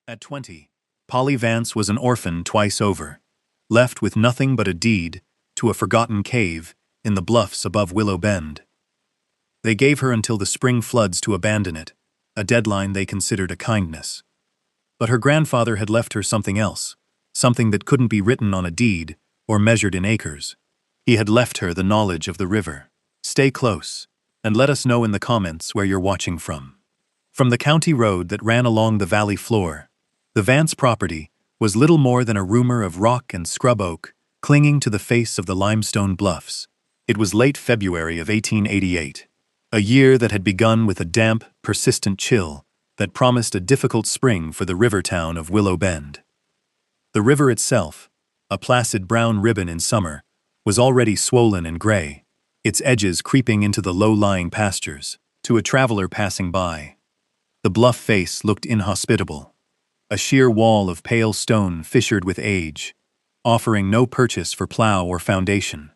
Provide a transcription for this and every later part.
At 20, Polly Vance was an orphan twice over, left with nothing but a deed to a forgotten cave in the bluffs above Willow Bend. They gave her until the spring floods to abandon it, a deadline they considered a kindness. But her grandfather had left her something else, something that couldn't be written on a deed or measured in acres. He had left her the knowledge of the river. Stay close, and let us know in the comments where you're watching from. From the county road that ran along the valley floor, the Vance property was little more than a rumor of rock and scrub oak clinging to the face of the limestone bluffs. It was late February of 1888, a year that had begun with a damp, persistent chill that promised a difficult spring for the river town of Willow Bend. The river itself, a placid brown ribbon in summer, was already swollen and gray, its edges creeping into the low-lying pastures. To a traveler passing by, the bluff face looked inhospitable, a sheer wall of pale stone fissured with age, offering no purchase for plow or foundation.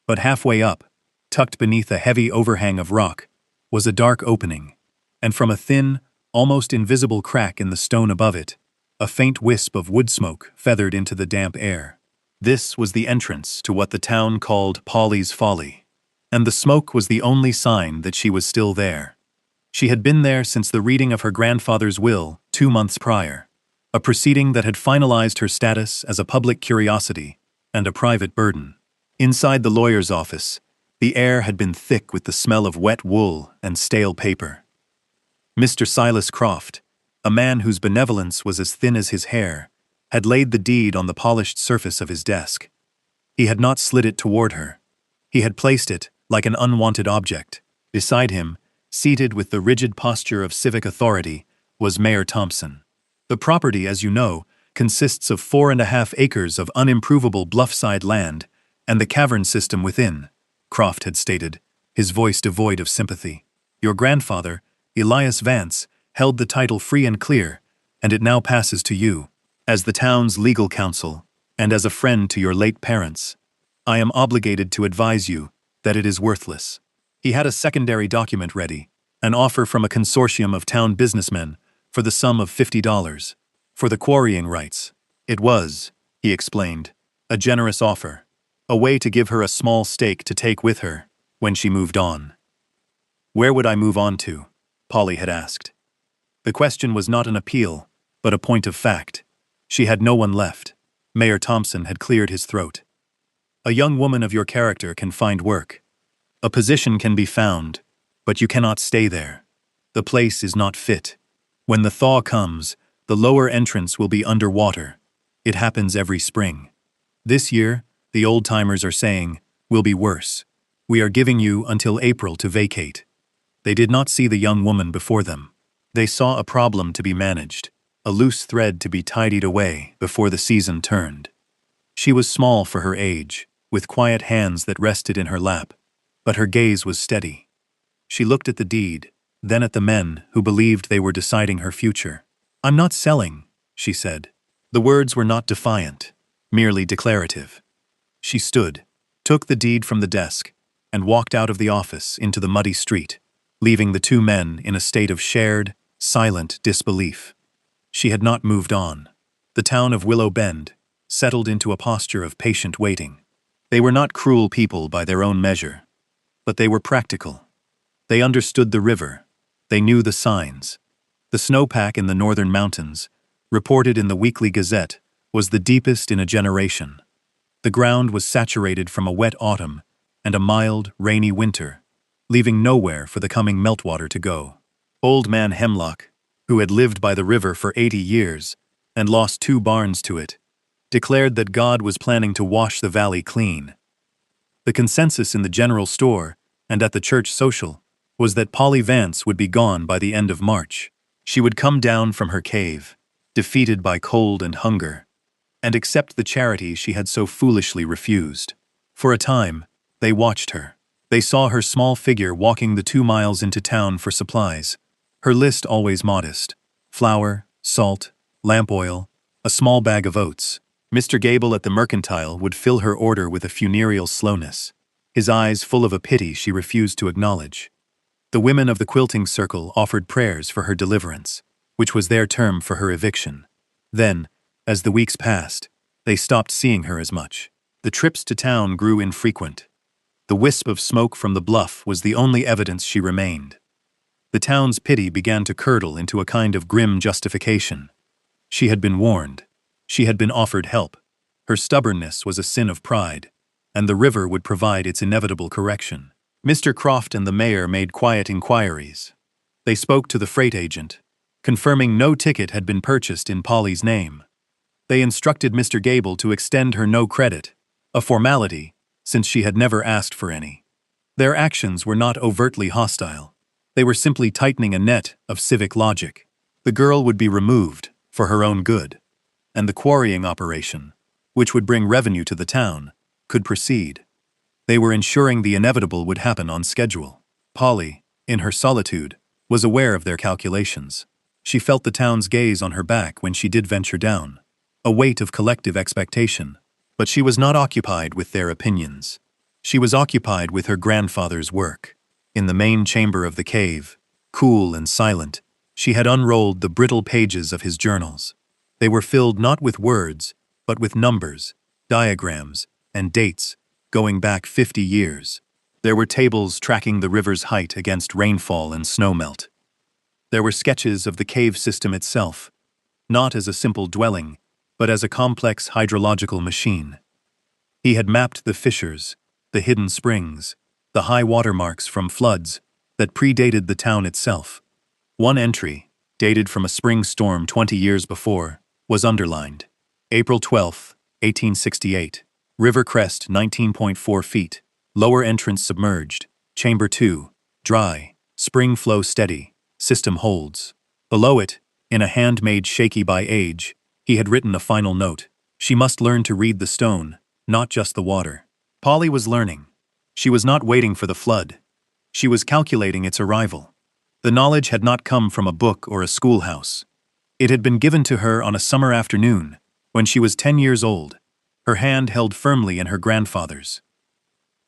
But halfway up, tucked beneath a heavy overhang of rock, was a dark opening, and from a thin, almost invisible crack in the stone above it, a faint wisp of wood smoke feathered into the damp air. This was the entrance to what the town called Polly's Folly, and the smoke was the only sign that she was still there. She had been there since the reading of her grandfather's will 2 months prior, a proceeding that had finalized her status as a public curiosity and a private burden. Inside the lawyer's office, the air had been thick with the smell of wet wool and stale paper. Mr. Silas Croft, a man whose benevolence was as thin as his hair, had laid the deed on the polished surface of his desk. He had not slid it toward her. He had placed it, like an unwanted object. Beside him, seated with the rigid posture of civic authority, was Mayor Thompson. The property, as you know, consists of 4.5 acres of unimprovable bluffside land and the cavern system within, Croft had stated, his voice devoid of sympathy. Your grandfather, Elias Vance, held the title free and clear, and it now passes to you. As the town's legal counsel, and as a friend to your late parents, I am obligated to advise you that it is worthless. He had a secondary document ready, an offer from a consortium of town businessmen for the sum of $50 for the quarrying rights. It was, he explained, a generous offer, a way to give her a small stake to take with her when she moved on. Where would I move on to? Polly had asked. The question was not an appeal, but a point of fact. She had no one left. Mayor Thompson had cleared his throat. A young woman of your character can find work. A position can be found, but you cannot stay there. The place is not fit. When the thaw comes, the lower entrance will be underwater. It happens every spring. This year, the old-timers are saying, will be worse. We are giving you until April to vacate. They did not see the young woman before them. They saw a problem to be managed, a loose thread to be tidied away before the season turned. She was small for her age, with quiet hands that rested in her lap, but her gaze was steady. She looked at the deed, then at the men who believed they were deciding her future. I'm not selling, she said. The words were not defiant, merely declarative. She stood, took the deed from the desk, and walked out of the office into the muddy street, leaving the two men in a state of shared, silent disbelief. She had not moved on. The town of Willow Bend settled into a posture of patient waiting. They were not cruel people by their own measure, but they were practical. They understood the river. They knew the signs. The snowpack in the northern mountains, reported in the Weekly Gazette, was the deepest in a generation. The ground was saturated from a wet autumn and a mild, rainy winter, leaving nowhere for the coming meltwater to go. Old Man Hemlock, who had lived by the river for 80 years and lost 2 barns to it, declared that God was planning to wash the valley clean. The consensus in the general store and at the church social was that Polly Vance would be gone by the end of March. She would come down from her cave, defeated by cold and hunger, and accept the charity she had so foolishly refused. For a time, they watched her. They saw her small figure walking the 2 miles into town for supplies, her list always modest: flour, salt, lamp oil, a small bag of oats. Mr. Gable at the mercantile would fill her order with a funereal slowness, his eyes full of a pity she refused to acknowledge. The women of the quilting circle offered prayers for her deliverance. which was their term for her eviction. Then, as the weeks passed, they stopped seeing her as much. The trips to town grew infrequent. The wisp of smoke from the bluff was the only evidence she remained. The town's pity began to curdle into a kind of grim justification. She had been warned. She had been offered help. Her stubbornness was a sin of pride, and the river would provide its inevitable correction. Mr. Croft and the mayor made quiet inquiries. They spoke to the freight agent, confirming no ticket had been purchased in Polly's name. They instructed Mr. Gable to extend her no credit, a formality, since she had never asked for any. Their actions were not overtly hostile. They were simply tightening a net of civic logic. The girl would be removed for her own good, and the quarrying operation, which would bring revenue to the town, could proceed. They were ensuring the inevitable would happen on schedule. Polly, in her solitude, was aware of their calculations. She felt the town's gaze on her back when she did venture down, a weight of collective expectation. But she was not occupied with their opinions. She was occupied with her grandfather's work. In the main chamber of the cave, cool and silent, she had unrolled the brittle pages of his journals. They were filled not with words, but with numbers, diagrams, and dates, going back 50 years. There were tables tracking the river's height against rainfall and snowmelt. There were sketches of the cave system itself, not as a simple dwelling, but as a complex hydrological machine. He had mapped the fissures, the hidden springs, the high water marks from floods that predated the town itself. One entry, dated from a spring storm 20 years before, was underlined. April 12, 1868. River crest 19.4 feet. Lower entrance submerged. Chamber 2, dry. Spring flow steady. System holds. Below it, in a hand made shaky by age, he had written a final note. She must learn to read the stone, not just the water. Polly was learning. She was not waiting for the flood. She was calculating its arrival. The knowledge had not come from a book or a schoolhouse. It had been given to her on a summer afternoon, when she was 10 years old, her hand held firmly in her grandfather's.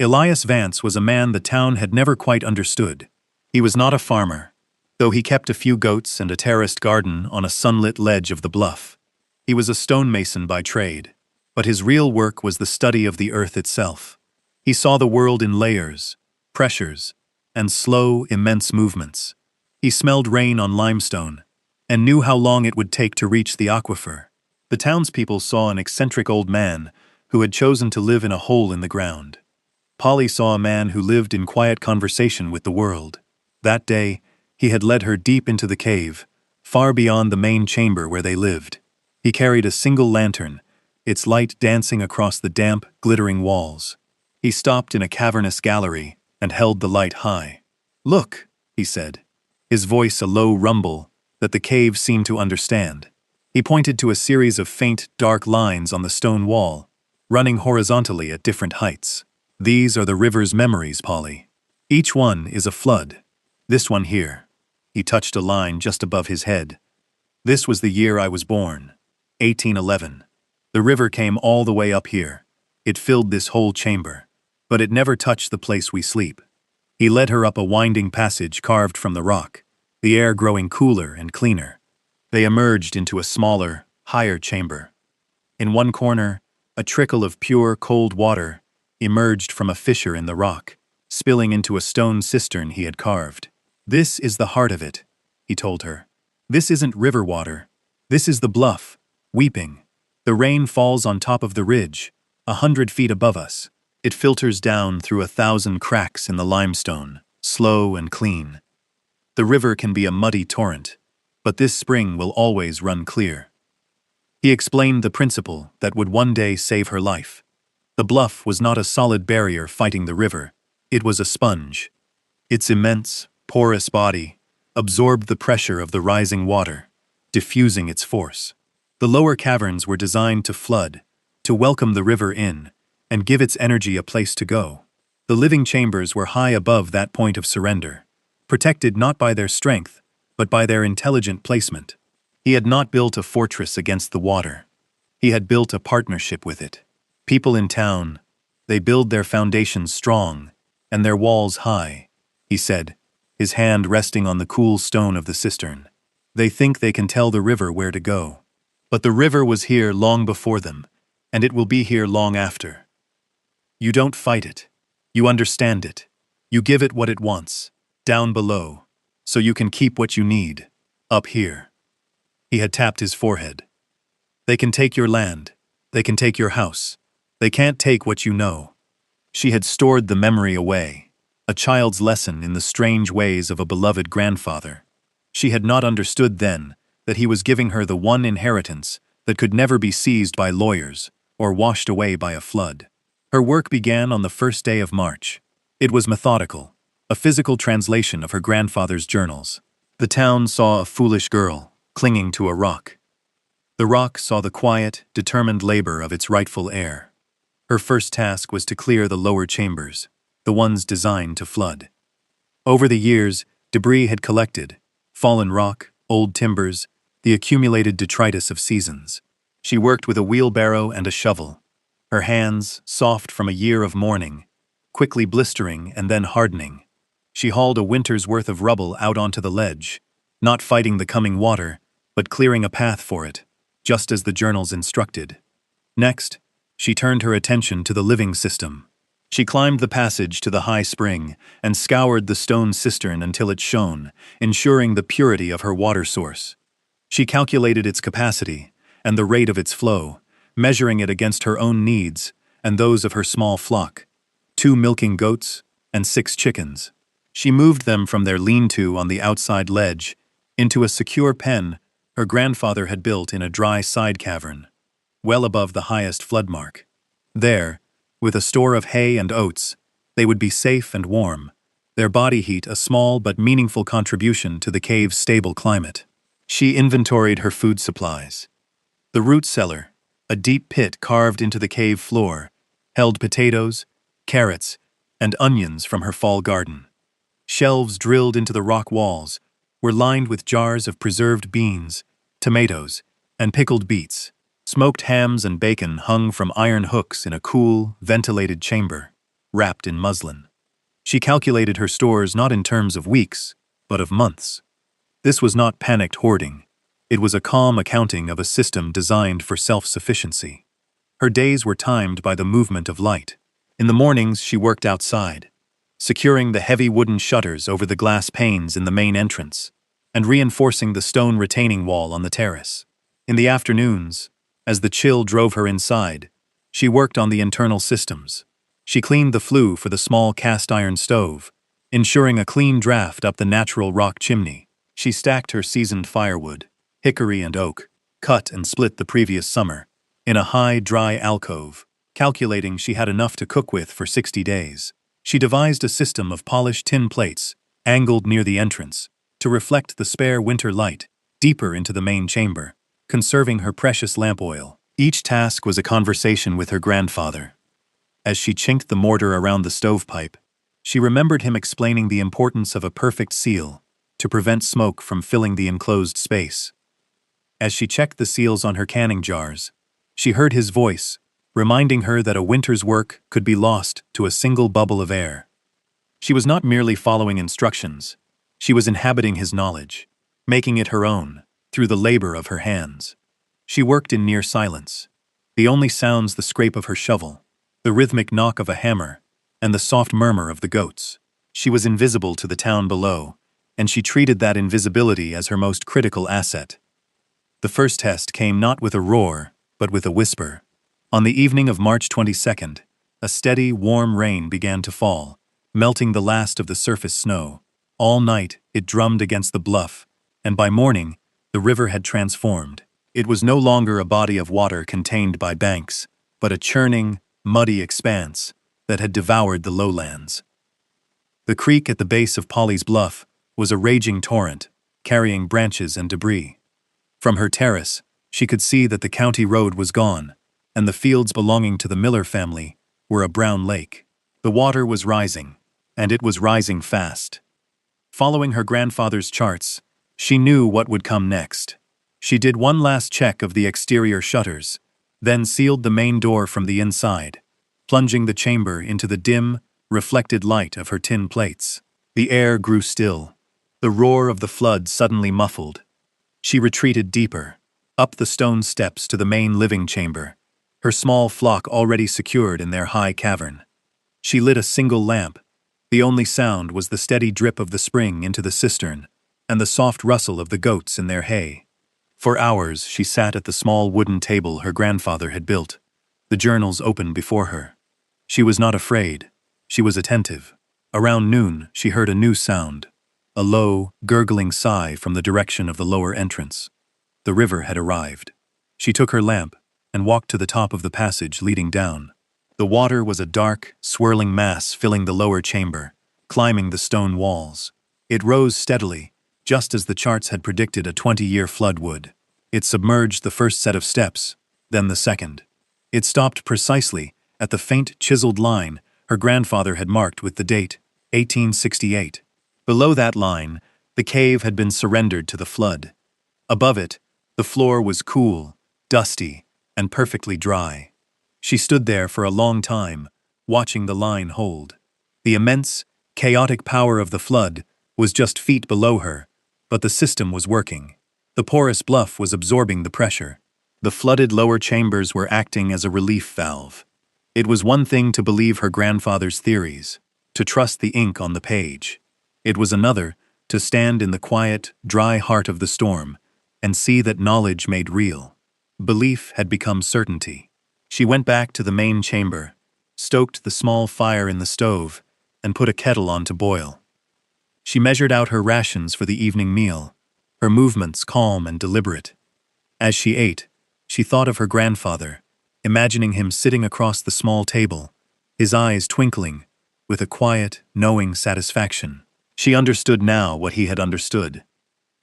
Elias Vance was a man the town had never quite understood. He was not a farmer, though he kept a few goats and a terraced garden on a sunlit ledge of the bluff. He was a stonemason by trade, but his real work was the study of the earth itself. He saw the world in layers, pressures, and slow, immense movements. He smelled rain on limestone, and knew how long it would take to reach the aquifer. The townspeople saw an eccentric old man who had chosen to live in a hole in the ground. Polly saw a man who lived in quiet conversation with the world. That day, he had led her deep into the cave, far beyond the main chamber where they lived. He carried a single lantern, its light dancing across the damp, glittering walls. He stopped in a cavernous gallery and held the light high. "Look," he said, his voice a low rumble that the cave seemed to understand. He pointed to a series of faint, dark lines on the stone wall, running horizontally at different heights. "These are the river's memories, Polly. Each one is a flood. This one here." He touched a line just above his head. "This was the year I was born, 1811. The river came all the way up here. It filled this whole chamber, but it never touched the place we sleep." He led her up a winding passage carved from the rock, the air growing cooler and cleaner. They emerged into a smaller, higher chamber. In one corner, a trickle of pure, cold water emerged from a fissure in the rock, spilling into a stone cistern he had carved. "This is the heart of it," he told her. "This isn't river water. This is the bluff, weeping. The rain falls on top of the ridge, 100 feet above us. It filters down through 1,000 cracks in the limestone, slow and clean. The river can be a muddy torrent, but this spring will always run clear." He explained the principle that would one day save her life. The bluff was not a solid barrier fighting the river. It was a sponge. Its immense, porous body absorbed the pressure of the rising water, diffusing its force. The lower caverns were designed to flood, to welcome the river in, and give its energy a place to go. The living chambers were high above that point of surrender, protected not by their strength, but by their intelligent placement. He had not built a fortress against the water. He had built a partnership with it. People in town, they build their foundations strong and their walls high, he said, his hand resting on the cool stone of the cistern. They think they can tell the river where to go. But the river was here long before them, and it will be here long after. You don't fight it. You understand it. You give it what it wants, down below, so you can keep what you need, up here. He had tapped his forehead. They can take your land. They can take your house. They can't take what you know. She had stored the memory away, a child's lesson in the strange ways of a beloved grandfather. She had not understood then that he was giving her the one inheritance that could never be seized by lawyers or washed away by a flood. Her work began on the first day of March. It was methodical, a physical translation of her grandfather's journals. The town saw a foolish girl clinging to a rock. The rock saw the quiet, determined labor of its rightful heir. Her first task was to clear the lower chambers, the ones designed to flood. Over the years, debris had collected, fallen rock, old timbers, the accumulated detritus of seasons. She worked with a wheelbarrow and a shovel, her hands, soft from a year of mourning, quickly blistering and then hardening. She hauled a winter's worth of rubble out onto the ledge, not fighting the coming water, but clearing a path for it, just as the journals instructed. Next, she turned her attention to the living system. She climbed the passage to the high spring and scoured the stone cistern until it shone, ensuring the purity of her water source. She calculated its capacity and the rate of its flow, measuring it against her own needs and those of her small flock, 2 milking goats and 6 chickens. She moved them from their lean-to on the outside ledge into a secure pen her grandfather had built in a dry side cavern, well above the highest flood mark. There, with a store of hay and oats, they would be safe and warm, their body heat a small but meaningful contribution to the cave's stable climate. She inventoried her food supplies. The root cellar, a deep pit carved into the cave floor, held potatoes, carrots, and onions from her fall garden. Shelves drilled into the rock walls were lined with jars of preserved beans, tomatoes, and pickled beets. Smoked hams and bacon hung from iron hooks in a cool, ventilated chamber, wrapped in muslin. She calculated her stores not in terms of weeks, but of months. This was not panicked hoarding. It was a calm accounting of a system designed for self-sufficiency. Her days were timed by the movement of light. In the mornings, she worked outside, securing the heavy wooden shutters over the glass panes in the main entrance, and reinforcing the stone retaining wall on the terrace. In the afternoons, as the chill drove her inside, she worked on the internal systems. She cleaned the flue for the small cast-iron stove, ensuring a clean draft up the natural rock chimney. She stacked her seasoned firewood, hickory and oak, cut and split the previous summer, in a high, dry alcove, calculating she had enough to cook with for 60 days. She devised a system of polished tin plates, angled near the entrance, to reflect the spare winter light deeper into the main chamber, conserving her precious lamp oil. Each task was a conversation with her grandfather. As she chinked the mortar around the stovepipe, she remembered him explaining the importance of a perfect seal to prevent smoke from filling the enclosed space. As she checked the seals on her canning jars, she heard his voice, reminding her that a winter's work could be lost to a single bubble of air. She was not merely following instructions, she was inhabiting his knowledge, making it her own, through the labor of her hands. She worked in near silence, the only sounds the scrape of her shovel, the rhythmic knock of a hammer, and the soft murmur of the goats. She was invisible to the town below, and she treated that invisibility as her most critical asset. The first test came not with a roar, but with a whisper. On the evening of March 22nd, a steady, warm rain began to fall, melting the last of the surface snow. All night, it drummed against the bluff, and by morning, the river had transformed. It was no longer a body of water contained by banks, but a churning, muddy expanse that had devoured the lowlands. The creek at the base of Polly's Bluff was a raging torrent, carrying branches and debris. From her terrace, she could see that the county road was gone, and the fields belonging to the Miller family were a brown lake. The water was rising, and it was rising fast. Following her grandfather's charts, she knew what would come next. She did one last check of the exterior shutters, then sealed the main door from the inside, plunging the chamber into the dim, reflected light of her tin plates. The air grew still, the roar of the flood suddenly muffled. She retreated deeper, up the stone steps to the main living chamber, her small flock already secured in their high cavern. She lit a single lamp. The only sound was the steady drip of the spring into the cistern and the soft rustle of the goats in their hay. For hours she sat at the small wooden table her grandfather had built, the journals open before her. She was not afraid. She was attentive. Around noon she heard a new sound, a low, gurgling sigh from the direction of the lower entrance. The river had arrived. She took her lamp and walked to the top of the passage leading down. The water was a dark, swirling mass filling the lower chamber, climbing the stone walls. It rose steadily, just as the charts had predicted a 20-year flood would. It submerged the first set of steps, then the second. It stopped precisely at the faint chiseled line her grandfather had marked with the date, 1868. Below that line, the cave had been surrendered to the flood. Above it, the floor was cool, dusty, and perfectly dry. She stood there for a long time, watching the line hold. The immense, chaotic power of the flood was just feet below her, but the system was working. The porous bluff was absorbing the pressure. The flooded lower chambers were acting as a relief valve. It was one thing to believe her grandfather's theories, to trust the ink on the page. It was another to stand in the quiet, dry heart of the storm and see that knowledge made real. Belief had become certainty. She went back to the main chamber, stoked the small fire in the stove, and put a kettle on to boil. She measured out her rations for the evening meal, her movements calm and deliberate. As she ate, she thought of her grandfather, imagining him sitting across the small table, his eyes twinkling, with a quiet, knowing satisfaction. She understood now what he had understood,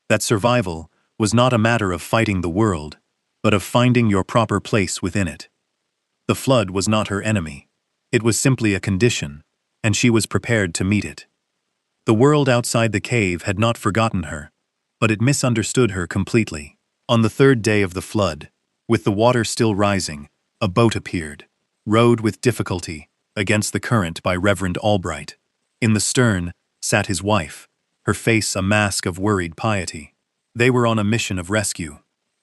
that survival was not a matter of fighting the world, but of finding your proper place within it. The flood was not her enemy. It was simply a condition, and she was prepared to meet it. The world outside the cave had not forgotten her, but it misunderstood her completely. On the third day of the flood, with the water still rising, a boat appeared, rowed with difficulty against the current by Reverend Albright. In the stern sat his wife, her face a mask of worried piety. They were on a mission of rescue.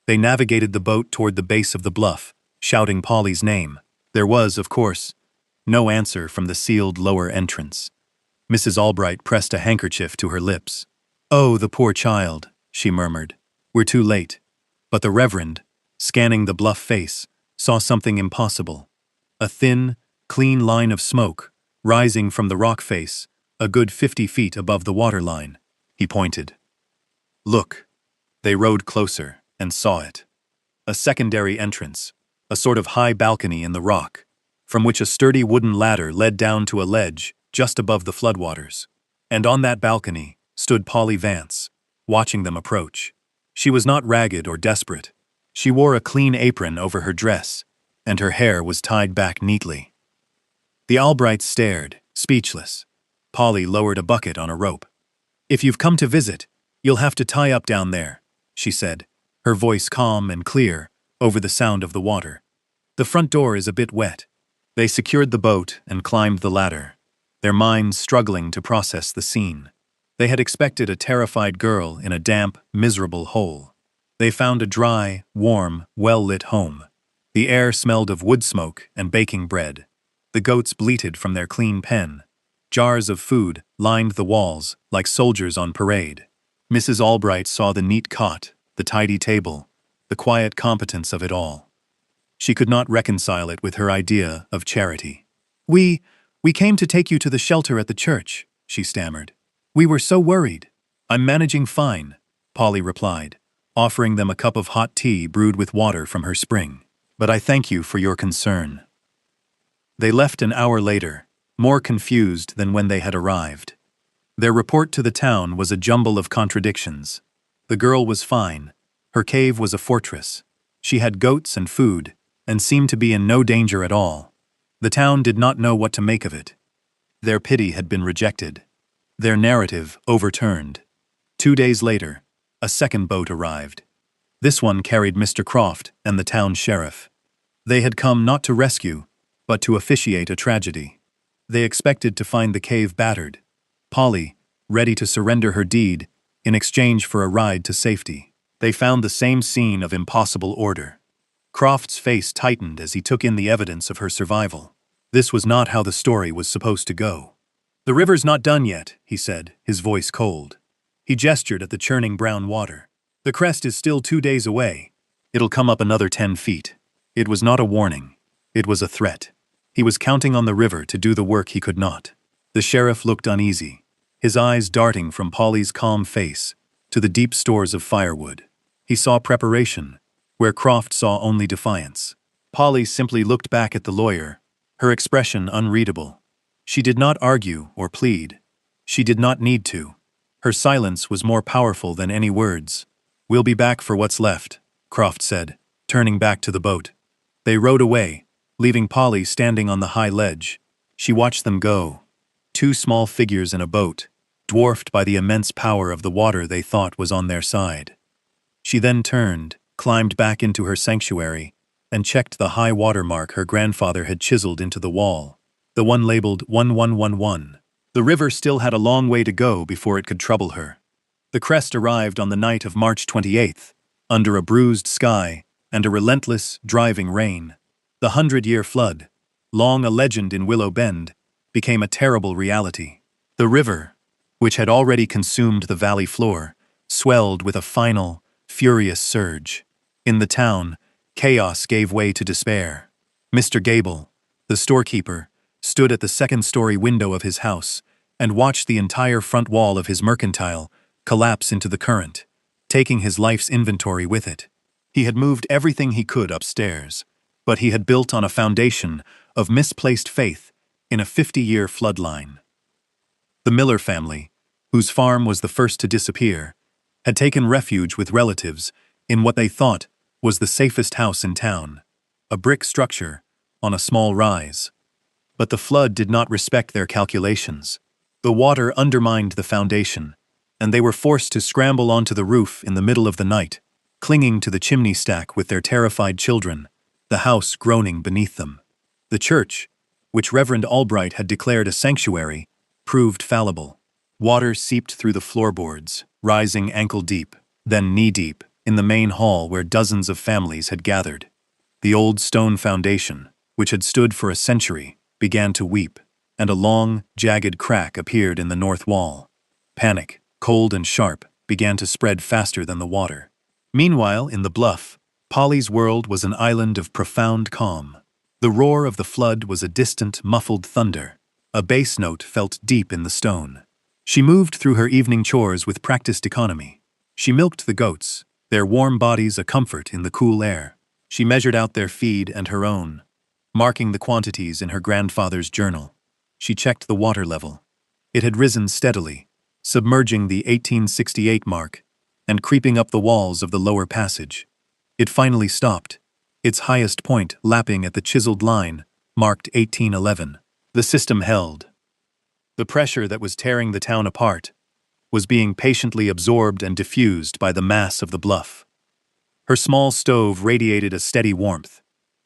They navigated the boat toward the base of the bluff, shouting Polly's name. There was, of course, no answer from the sealed lower entrance. Mrs. Albright pressed a handkerchief to her lips. "Oh, the poor child," she murmured. "We're too late." But the Reverend, scanning the bluff face, saw something impossible. A thin, clean line of smoke, rising from the rock face, a good 50 feet above the waterline. He pointed. "Look." They rowed closer and saw it. A secondary entrance, a sort of high balcony in the rock, from which a sturdy wooden ladder led down to a ledge just above the floodwaters. And on that balcony stood Polly Vance, watching them approach. She was not ragged or desperate. She wore a clean apron over her dress, and her hair was tied back neatly. The Albrights stared, speechless. Polly lowered a bucket on a rope. "If you've come to visit, you'll have to tie up down there," she said, her voice calm and clear over the sound of the water. "The front door is a bit wet." They secured the boat and climbed the ladder, their minds struggling to process the scene. They had expected a terrified girl in a damp, miserable hole. They found a dry, warm, well-lit home. The air smelled of wood smoke and baking bread. The goats bleated from their clean pen. Jars of food lined the walls like soldiers on parade. Mrs. Albright saw the neat cot, the tidy table, the quiet competence of it all. She could not reconcile it with her idea of charity. We came to take you to the shelter at the church," she stammered. "We were so worried." "I'm managing fine," Polly replied, offering them a cup of hot tea brewed with water from her spring. "But I thank you for your concern." They left an hour later, more confused than when they had arrived. Their report to the town was a jumble of contradictions. The girl was fine. Her cave was a fortress. She had goats and food, and seemed to be in no danger at all. The town did not know what to make of it. Their pity had been rejected. Their narrative overturned. 2 days later, a second boat arrived. This one carried Mr. Croft and the town sheriff. They had come not to rescue, but to officiate a tragedy. They expected to find the cave battered, Polly ready to surrender her deed in exchange for a ride to safety. They found the same scene of impossible order. Croft's face tightened as he took in the evidence of her survival. This was not how the story was supposed to go. "The river's not done yet," he said, his voice cold. He gestured at the churning brown water. "The crest is still 2 days away. It'll come up another 10 feet. It was not a warning. It was a threat. He was counting on the river to do the work he could not. The sheriff looked uneasy, his eyes darting from Polly's calm face to the deep stores of firewood. He saw preparation, where Croft saw only defiance. Polly simply looked back at the lawyer, her expression unreadable. She did not argue or plead. She did not need to. Her silence was more powerful than any words. "We'll be back for what's left," Croft said, turning back to the boat. They rowed away, leaving Polly standing on the high ledge. She watched them go. 2 small figures in a boat, dwarfed by the immense power of the water they thought was on their side. She then turned, climbed back into her sanctuary, and checked the high water mark her grandfather had chiseled into the wall, the one labeled 1111. The river still had a long way to go before it could trouble her. The crest arrived on the night of March 28th, under a bruised sky and a relentless, driving rain. The 100-year flood, long a legend in Willow Bend, became a terrible reality. The river, which had already consumed the valley floor, swelled with a final, furious surge. In the town, chaos gave way to despair. Mr. Gable, the storekeeper, stood at the second-story window of his house and watched the entire front wall of his mercantile collapse into the current, taking his life's inventory with it. He had moved everything he could upstairs, but he had built on a foundation of misplaced faith in a 50-year floodline. The Miller family, whose farm was the first to disappear, had taken refuge with relatives in what they thought was the safest house in town, a brick structure on a small rise. But the flood did not respect their calculations. The water undermined the foundation, and they were forced to scramble onto the roof in the middle of the night, clinging to the chimney stack with their terrified children, the house groaning beneath them. The church, which Reverend Albright had declared a sanctuary, proved fallible. Water seeped through the floorboards, rising ankle-deep, then knee-deep, in the main hall where dozens of families had gathered. The old stone foundation, which had stood for a century, began to weep, and a long, jagged crack appeared in the north wall. Panic, cold and sharp, began to spread faster than the water. Meanwhile, in the bluff, Polly's world was an island of profound calm. The roar of the flood was a distant, muffled thunder. A bass note felt deep in the stone. She moved through her evening chores with practiced economy. She milked the goats, their warm bodies a comfort in the cool air. She measured out their feed and her own, marking the quantities in her grandfather's journal. She checked the water level. It had risen steadily, submerging the 1868 mark and creeping up the walls of the lower passage. It finally stopped, its highest point lapping at the chiseled line marked 1811. The system held. The pressure that was tearing the town apart was being patiently absorbed and diffused by the mass of the bluff. Her small stove radiated a steady warmth,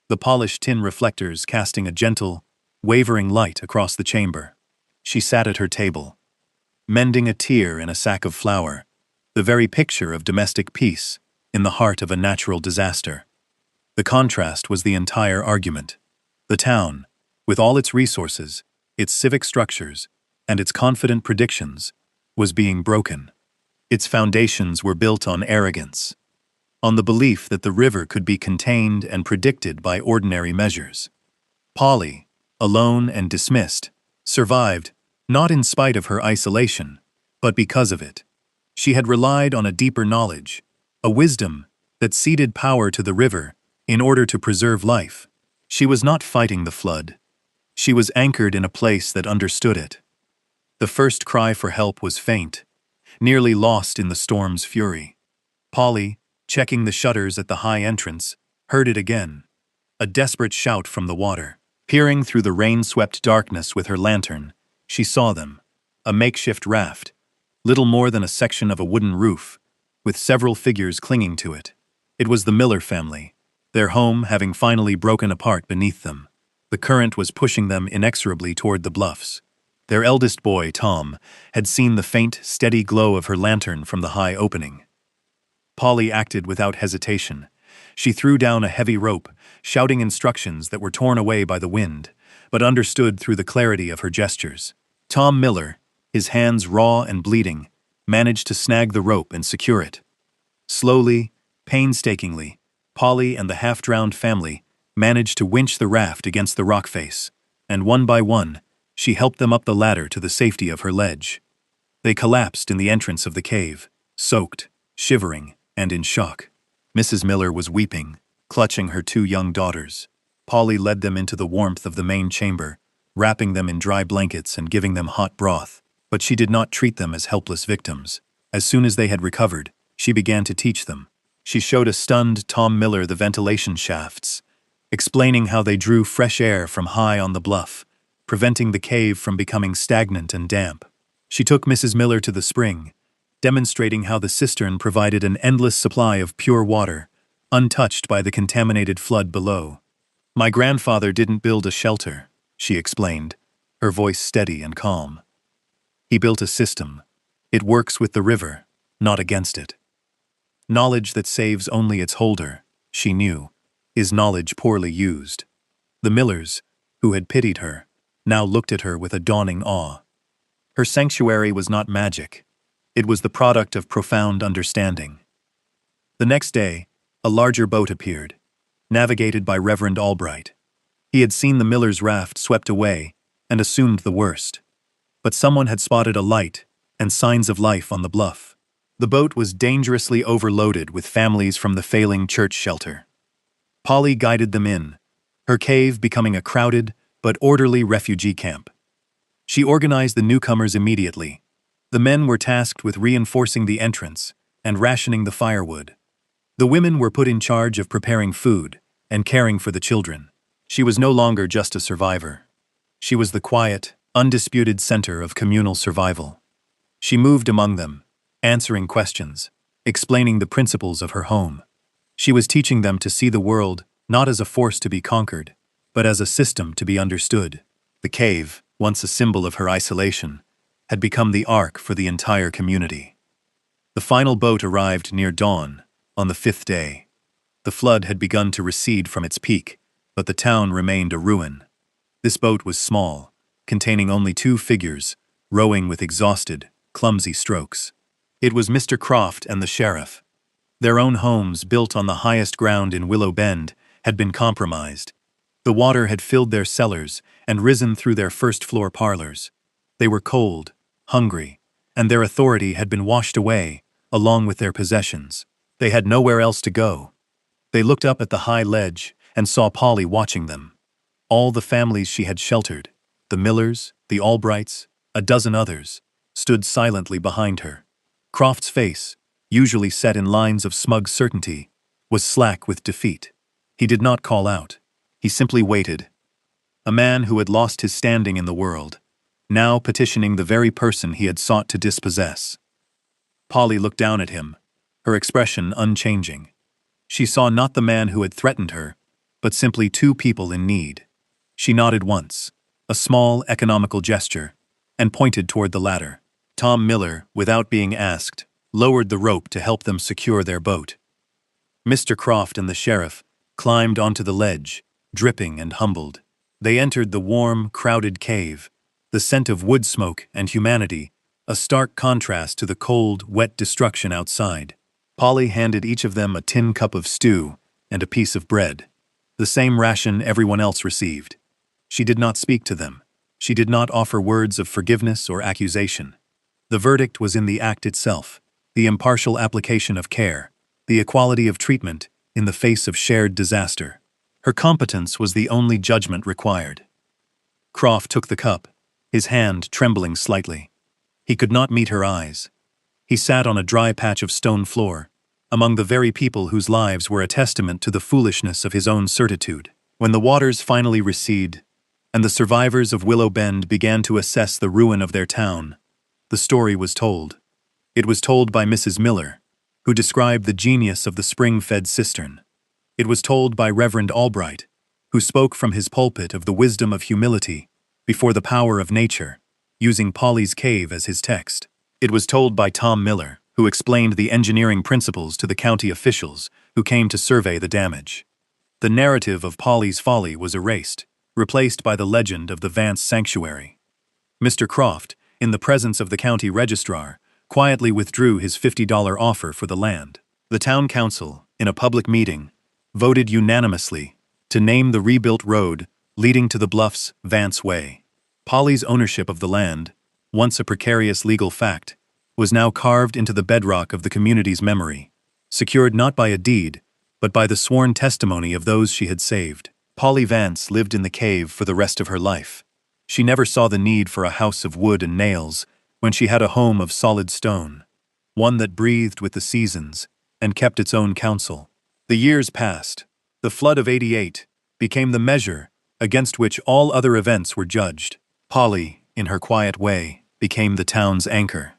the polished tin reflectors casting a gentle, wavering light across the chamber. She sat at her table, mending a tear in a sack of flour, the very picture of domestic peace in the heart of a natural disaster. The contrast was the entire argument. The town, with all its resources, its civic structures, and its confident predictions, was being broken. Its foundations were built on arrogance, on the belief that the river could be contained and predicted by ordinary measures. Polly, alone and dismissed, survived, not in spite of her isolation, but because of it. She had relied on a deeper knowledge, a wisdom that ceded power to the river in order to preserve life. She was not fighting the flood. She was anchored in a place that understood it. The first cry for help was faint, nearly lost in the storm's fury. Polly, checking the shutters at the high entrance, heard it again, a desperate shout from the water. Peering through the rain-swept darkness with her lantern, she saw them, a makeshift raft, little more than a section of a wooden roof, with several figures clinging to it. It was the Miller family, their home having finally broken apart beneath them. The current was pushing them inexorably toward the bluffs. Their eldest boy, Tom, had seen the faint, steady glow of her lantern from the high opening. Polly acted without hesitation. She threw down a heavy rope, shouting instructions that were torn away by the wind, but understood through the clarity of her gestures. Tom Miller, his hands raw and bleeding, managed to snag the rope and secure it. Slowly, painstakingly, Polly and the half-drowned family managed to winch the raft against the rock face, and one by one, she helped them up the ladder to the safety of her ledge. They collapsed in the entrance of the cave, soaked, shivering, and in shock. Mrs. Miller was weeping, clutching her 2 young daughters. Polly led them into the warmth of the main chamber, wrapping them in dry blankets and giving them hot broth, but she did not treat them as helpless victims. As soon as they had recovered, she began to teach them. She showed a stunned Tom Miller the ventilation shafts, explaining how they drew fresh air from high on the bluff, preventing the cave from becoming stagnant and damp. She took Mrs. Miller to the spring, demonstrating how the cistern provided an endless supply of pure water, untouched by the contaminated flood below. "My grandfather didn't build a shelter," she explained, her voice steady and calm. "He built a system. It works with the river, not against it. Knowledge that saves only its holder," she knew, is knowledge poorly used. The Millers, who had pitied her, now looked at her with a dawning awe. Her sanctuary was not magic. It was the product of profound understanding. The next day, a larger boat appeared, navigated by Reverend Albright. He had seen the Millers' raft swept away and assumed the worst. But someone had spotted a light and signs of life on the bluff. The boat was dangerously overloaded with families from the failing church shelter. Polly guided them in, her cave becoming a crowded but orderly refugee camp. She organized the newcomers immediately. The men were tasked with reinforcing the entrance and rationing the firewood. The women were put in charge of preparing food and caring for the children. She was no longer just a survivor. She was the quiet, undisputed center of communal survival. She moved among them, answering questions, explaining the principles of her home. She was teaching them to see the world not as a force to be conquered, but as a system to be understood. The cave, once a symbol of her isolation, had become the ark for the entire community. The final boat arrived near dawn, on the 5th day. The flood had begun to recede from its peak, but the town remained a ruin. This boat was small, containing only 2 figures, rowing with exhausted, clumsy strokes. It was Mr. Croft and the sheriff. Their own homes, built on the highest ground in Willow Bend, had been compromised. The water had filled their cellars and risen through their first-floor parlors. They were cold, hungry, and their authority had been washed away, along with their possessions. They had nowhere else to go. They looked up at the high ledge and saw Polly watching them. All the families she had sheltered, the Millers, the Albrights, a dozen others, stood silently behind her. Croft's face, usually set in lines of smug certainty, was slack with defeat. He did not call out. He simply waited. A man who had lost his standing in the world, now petitioning the very person he had sought to dispossess. Polly looked down at him, her expression unchanging. She saw not the man who had threatened her, but simply 2 people in need. She nodded once, a small economical gesture, and pointed toward the ladder. Tom Miller, without being asked, lowered the rope to help them secure their boat. Mr. Croft and the sheriff climbed onto the ledge, dripping and humbled. They entered the warm, crowded cave, the scent of wood smoke and humanity, a stark contrast to the cold, wet destruction outside. Polly handed each of them a tin cup of stew and a piece of bread, the same ration everyone else received. She did not speak to them. She did not offer words of forgiveness or accusation. The verdict was in the act itself, the impartial application of care, the equality of treatment in the face of shared disaster. Her competence was the only judgment required. Croft took the cup, his hand trembling slightly. He could not meet her eyes. He sat on a dry patch of stone floor, among the very people whose lives were a testament to the foolishness of his own certitude. When the waters finally recede, and the survivors of Willow Bend began to assess the ruin of their town, the story was told. It was told by Mrs. Miller, who described the genius of the spring-fed cistern. It was told by Reverend Albright, who spoke from his pulpit of the wisdom of humility before the power of nature, using Polly's cave as his text. It was told by Tom Miller, who explained the engineering principles to the county officials who came to survey the damage. The narrative of Polly's folly was erased, replaced by the legend of the Vance Sanctuary. Mr. Croft, in the presence of the county registrar, quietly withdrew his $50 offer for the land. The town council, in a public meeting, voted unanimously to name the rebuilt road leading to the Bluffs Vance Way. Polly's ownership of the land, once a precarious legal fact, was now carved into the bedrock of the community's memory, secured not by a deed, but by the sworn testimony of those she had saved. Polly Vance lived in the cave for the rest of her life. She never saw the need for a house of wood and nails when she had a home of solid stone, one that breathed with the seasons and kept its own counsel. The years passed. The flood of '88 became the measure against which all other events were judged. Polly, in her quiet way, became the town's anchor,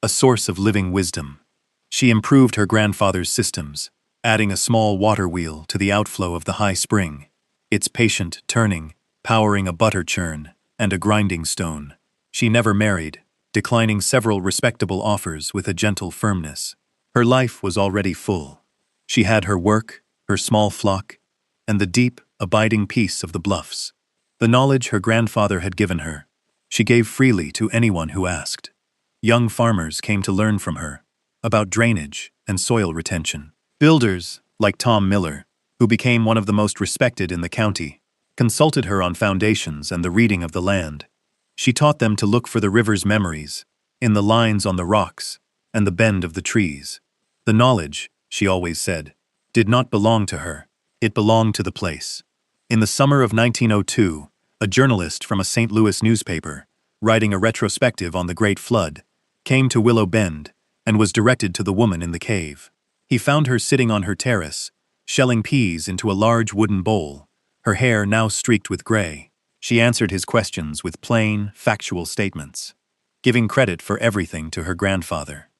a source of living wisdom. She improved her grandfather's systems, adding a small water wheel to the outflow of the high spring, its patient turning, powering a butter churn and a grinding stone. She never married, declining several respectable offers with a gentle firmness. Her life was already full. She had her work, her small flock, and the deep, abiding peace of the Bluffs. The knowledge her grandfather had given her, she gave freely to anyone who asked. Young farmers came to learn from her about drainage and soil retention. Builders, like Tom Miller, who became one of the most respected in the county, consulted her on foundations and the reading of the land. She taught them to look for the river's memories, in the lines on the rocks and the bend of the trees. The knowledge, she always said, did not belong to her. It belonged to the place. In the summer of 1902, a journalist from a St. Louis newspaper, writing a retrospective on the Great Flood, came to Willow Bend and was directed to the woman in the cave. He found her sitting on her terrace, shelling peas into a large wooden bowl, her hair now streaked with gray. She answered his questions with plain, factual statements, giving credit for everything to her grandfather.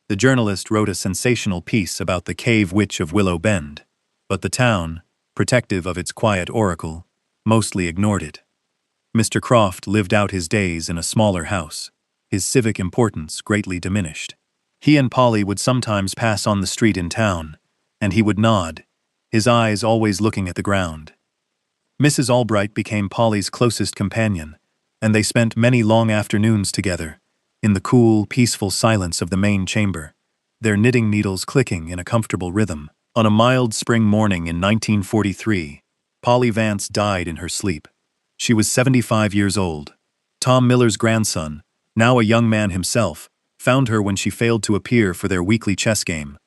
The journalist wrote a sensational piece about the cave witch of Willow Bend, but the town, protective of its quiet oracle, mostly ignored it. Mr. Croft lived out his days in a smaller house, his civic importance greatly diminished. He and Polly would sometimes pass on the street in town, and he would nod, his eyes always looking at the ground. Mrs. Albright became Polly's closest companion, and they spent many long afternoons together, in the cool, peaceful silence of the main chamber, their knitting needles clicking in a comfortable rhythm. On a mild spring morning in 1943, Polly Vance died in her sleep. She was 75 years old. Tom Miller's grandson, now a young man himself, found her when she failed to appear for their weekly chess game.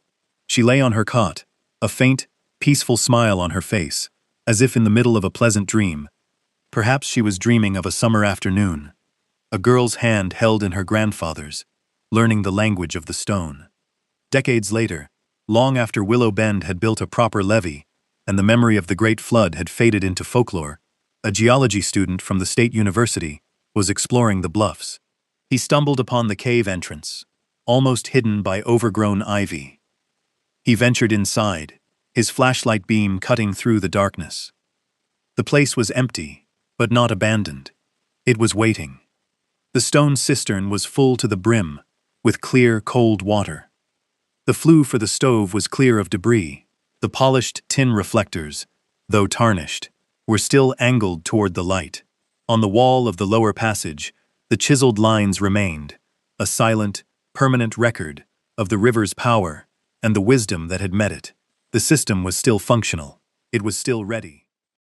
She lay on her cot, a faint, peaceful smile on her face, as if in the middle of a pleasant dream. Perhaps she was dreaming of a summer afternoon, a girl's hand held in her grandfather's, learning the language of the stone. Decades later, long after Willow Bend had built a proper levee, and the memory of the Great Flood had faded into folklore, a geology student from the State University was exploring the Bluffs. He stumbled upon the cave entrance, almost hidden by overgrown ivy. He ventured inside, his flashlight beam cutting through the darkness. The place was empty, but not abandoned. It was waiting. The stone cistern was full to the brim, with clear, cold water. The flue for the stove was clear of debris. The polished tin reflectors, though tarnished, were still angled toward the light. On the wall of the lower passage, the chiseled lines remained, a silent, permanent record of the river's power and the wisdom that had met it. The system was still functional. It was still ready.